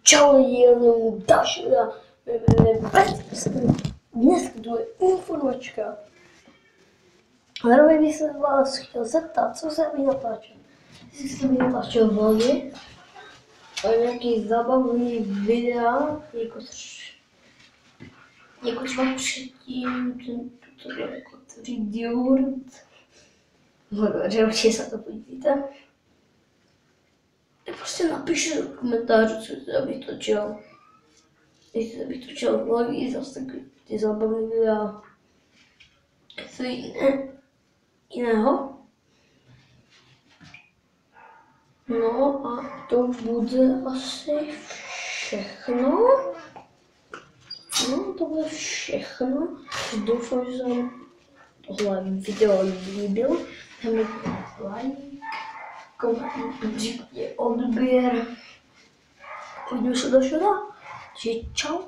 Čau lidi, jenom další videa. Dneska tu je informačka. Zároveň bych se vás chtěl zeptat, co se mi natáčel. Jestli jste mi natáčel vlogy, a nějaký zábavný videa, jako třeba předtím, to bylo jako 3D World. Takže určitě se to podívejte. Tak prostě napište do komentářů, co chcete, abych točil. Jestli bych točil vlogy, zase takový ty zábavné videa. Co jiného. No a to bude asi všechno. No, to bude všechno. Doufám, že se vám tohle video líbil. Tam je like, komentář, odběr. Uvidíme se do škoda. Čau.